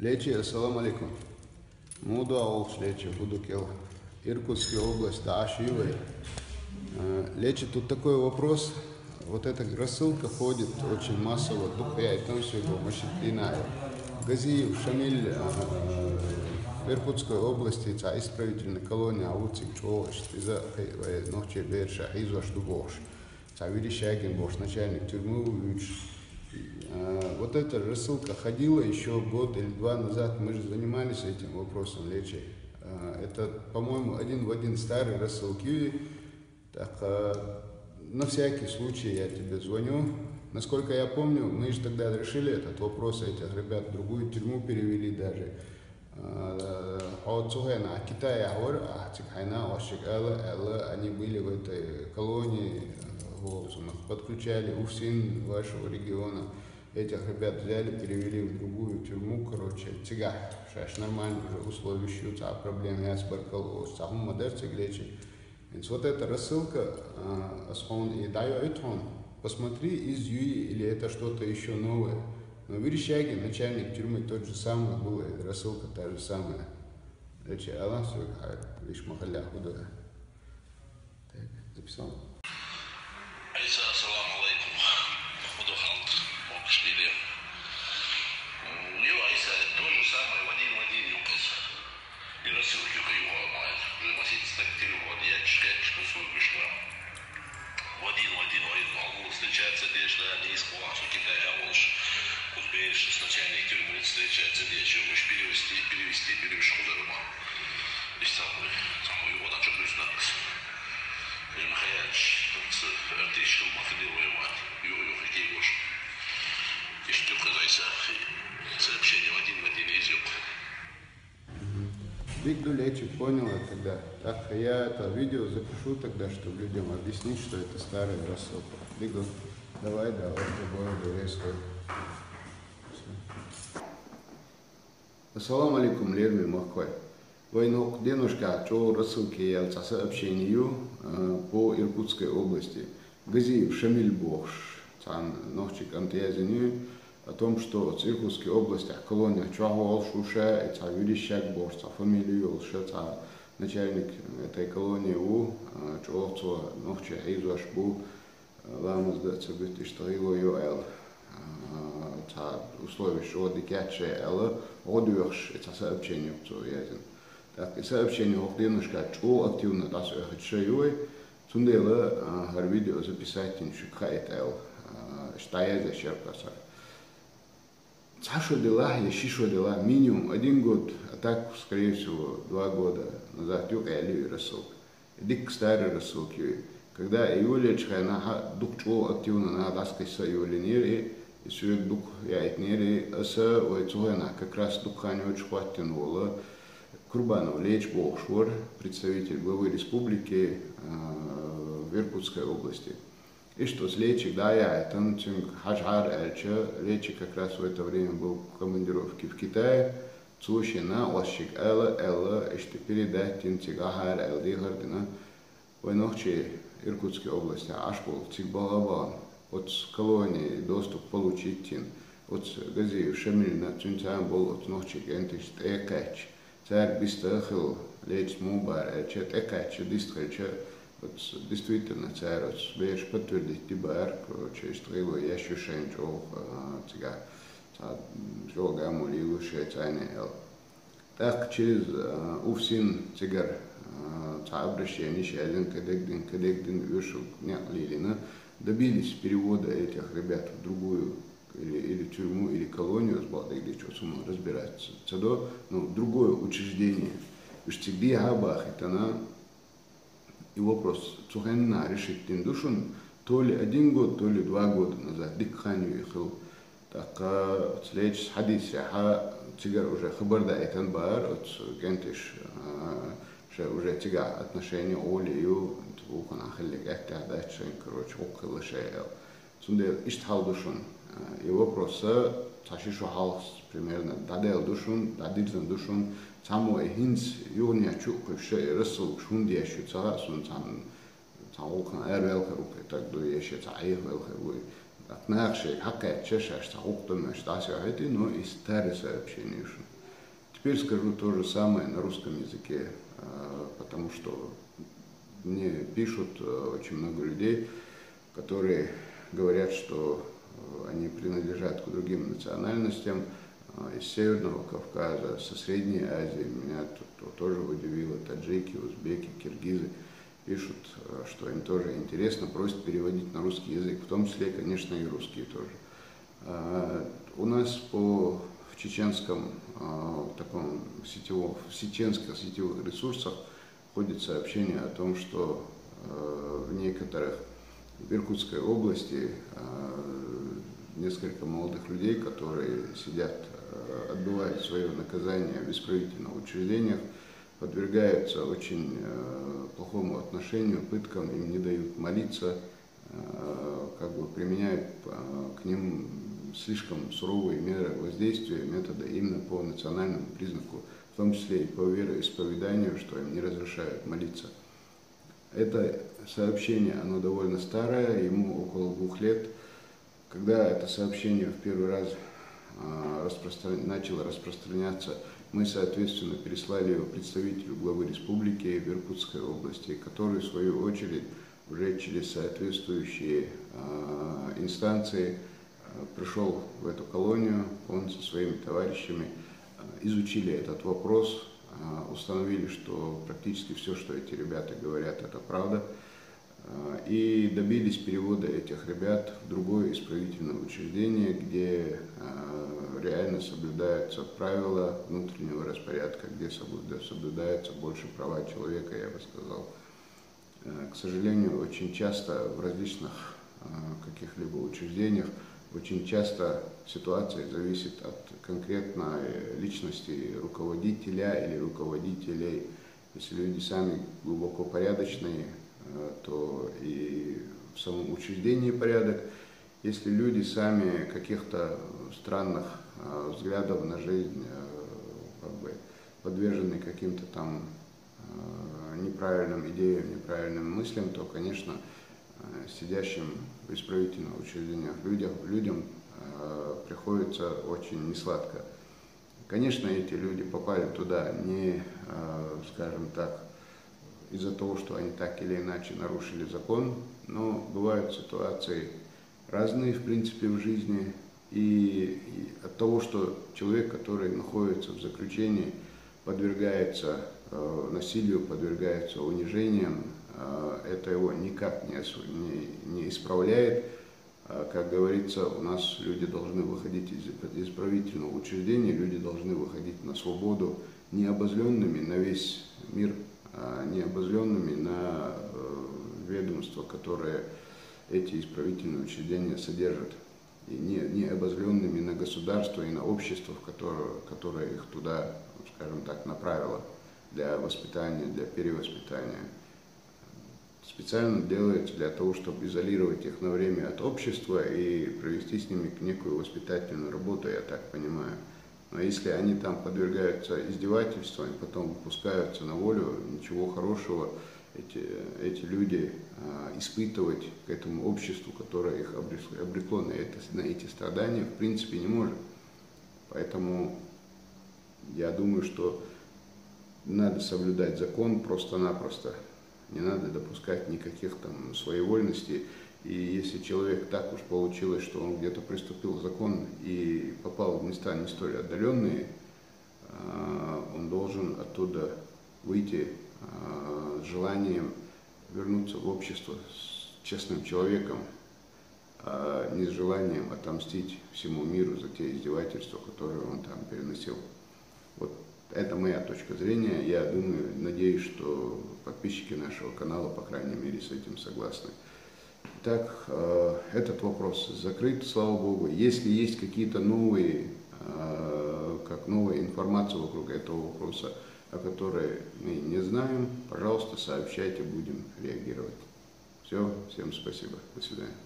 Лечи, ассаламу алейкум. Муду ауш лечи, буду кел. Иркутская область, да, Ашивой. Лечи, тут такой вопрос. Вот эта рассылка ходит очень массово, духя, и там все его машиклиная. Газиев, Шамиль, в Иркутской области, это исправительная колония, Ауцик, Чош, из-за ночи Берша, Хизуаш, Дубош. Цавири Шагин, Бош, начальник тюрьмы, вот эта рассылка ходила еще год или два назад, мы же занимались этим вопросом лечи. Это, по-моему, один в один старые рассылки. Так, на всякий случай я тебе звоню. Насколько я помню, мы же тогда решили этот вопрос, этих ребят в другую тюрьму перевели даже. Они были в этой колонии, подключали УФСИН вашего региона. Этих ребят взяли, перевели в другую тюрьму, короче, тяга, шаш нормально уже условия щутся, а проблем я сбаркал, сахум модерцик лечи. Вот эта рассылка, и даю это посмотри из Юи, или это что-то еще новое. Но Верещагин, начальник тюрьмы, тот же самый был, и рассылка та же самая. Лечи, Аллах, лишь махаля худая. Так, записал. И рассылки его ломают. Приносите так телефон, я читаю свой вышла. В один могу встречаться здесь, да, не из класса Китая, а уж успеешь с начальник тюрьмы встречаться здесь, мы же перевести Хударма. И самый его на чем признаться. И Махаяч, с артистом Мафидилуем, какие уж. И что казается, сообщение в один езюк. Бигду лечи, понял я тогда. Так, я это видео запишу тогда, чтобы людям объяснить, что это старая рассылка. Бигду, давай, с тобой доверяй. Ассаламу алейкум, Лерми Махкой. Войнок денежка, что рассылки я сообщению по Иркутской области. Газиев Шамиль Бохш, цан ночик антиязинию, о том, что в Иркутской области колония Чуахуал Шуша, это Верещак Бош, фамилию Олша, начальник этой колонии у Чуахуа Нохча Хизуаш Бу, Ламус Дацабит Иштаило Йоэл, условия, что дикяче Элла, Одюрш, это сообщение в Цуязин. Так, и сообщение в Динушка Чу активно das Шаюй, Цундела, видео записать иншикхайт Эл, Штаяза Шерпасар. Сашу дела, Шишу дела, минимум 1 год, а так, скорее всего, 2 года назад, юкали рассылка. Дик старый рассылки. Когда июля чхайна дук чул активно на даской союлинери, и сюрек дук яйтнери, аса ойцуэна, как раз дук ханю чхваттин вола, Курбанов Леч Бохшвар, представитель главы республики в Иркутской области. И что с Лечик, да, я там Хаджар Эльча, Лечик как раз в это время был в командировке в Китае, Цушина, Осчик Элла, и что передать Тинцигахар Элдихардина, войнохче Иркутской области, Ашкол, Цигбалаба, от колонии доступ получить Тин, от Газиев Шамиль на Цунцам был от ночи Гентиш Экач, царь Бистахил, Леч Мубар Эльча, Экач, Дистрельча, действительно, царь, бежишь подтвердить тибар, короче, стрелу, я ощущаю, что цыга, жога, муливу, шейцайный эл. Так, через УФСИН цыгар, обращение, шейлин, кадегдин, вышел, лилина, добились перевода этих ребят в другую или тюрьму, или колонию, с балдой, где что сумма разбираться, цедо, ну, другое учреждение. Уж цыгди габах, это на и вопрос, цухенна решить тин душун, то ли 1 год, то ли 2 года назад, дикханю ехал. Так, следующий хадис, цигар уже хабарда этан бар, от гентиш, что уже тига отношения олею, твухана хеллик, это дальше, короче, около шейл. Сунде иштхал душун. И вопрос, ташишу халс, примерно, дадел душун, дадильзан душун, Самой хинс юрния чуков шеи рассыл шундия шуца сун сам окна эрвелка руки так до еще цаивелка вы от нашей хакка чешешь окна что это но и старые сообщения Теперь скажу то же самое на русском языке, потому что мне пишут очень много людей, которые говорят, что они принадлежат к другим национальностям, из Северного Кавказа, со Средней Азии. Меня тут тоже удивило, таджики, узбеки, киргизы пишут, что им тоже интересно, просят переводить на русский язык, в том числе, конечно, и русские тоже. У нас в чеченском таком чеченских сетевых ресурсах ходит сообщение о том, что в некоторых в Иркутской области несколько молодых людей, которые сидят, отбывают свое наказание в исправительных учреждениях, подвергаются очень плохому отношению, пыткам, им не дают молиться, применяют к ним слишком суровые меры воздействия, методы именно по национальному признаку, в том числе и по вероисповеданию, что им не разрешают молиться. Это сообщение, оно довольно старое, ему около 2 лет. Когда это сообщение в первый раз начало распространяться, мы, соответственно, переслали его представителю главы республики в Иркутской области, который, в свою очередь, уже через соответствующие инстанции пришел в эту колонию, он со своими товарищами изучили этот вопрос, установили, что практически все, что эти ребята говорят, это правда, и добились перевода этих ребят в другое исправительное учреждение, где реально соблюдаются правила внутреннего распорядка, где соблюдаются больше права человека, я бы сказал. К сожалению, очень часто в различных каких-либо учреждениях, очень часто ситуация зависит от конкретной личности руководителя или руководителей. Если люди сами глубоко порядочные, то и в самом учреждении порядок. Если люди сами каких-то странных взглядов на жизнь, подвержены каким-то там неправильным идеям, неправильным мыслям, то, конечно, сидящим в исправительных учреждениях людям приходится очень несладко. Конечно, эти люди попали туда не, скажем так, из-за того, что они так или иначе нарушили закон, но бывают ситуации разные, в принципе, в жизни, и от того, что человек, который находится в заключении, подвергается насилию, подвергается унижениям, это его никак не исправляет. Как говорится, у нас люди должны выходить из исправительного учреждения, люди должны выходить на свободу не обозленными на весь мир, не обозленными на ведомства, которые эти исправительные учреждения содержат, и не обозленными на государство и на общество, которое их туда, скажем так, направило для воспитания, для перевоспитания. Специально делается для того, чтобы изолировать их на время от общества и провести с ними некую воспитательную работу, я так понимаю. Но если они там подвергаются издевательствам и потом выпускаются на волю, ничего хорошего эти люди испытывать к этому обществу, которое их обрекло на эти страдания, в принципе не может. Поэтому я думаю, что надо соблюдать закон просто-напросто. Не надо допускать никаких там своевольностей. И если человек так уж получилось, что он где-то приступил закон и попал в места не столь отдаленные, он должен оттуда выйти с желанием вернуться в общество с честным человеком, а не с желанием отомстить всему миру за те издевательства, которые он там переносил. Вот это моя точка зрения. Я думаю, надеюсь, что подписчики нашего канала, по крайней мере, с этим согласны. Итак, этот вопрос закрыт, слава Богу. Если есть какие-то новая информация вокруг этого вопроса, о которой мы не знаем, пожалуйста, сообщайте, будем реагировать. Все, всем спасибо, до свидания.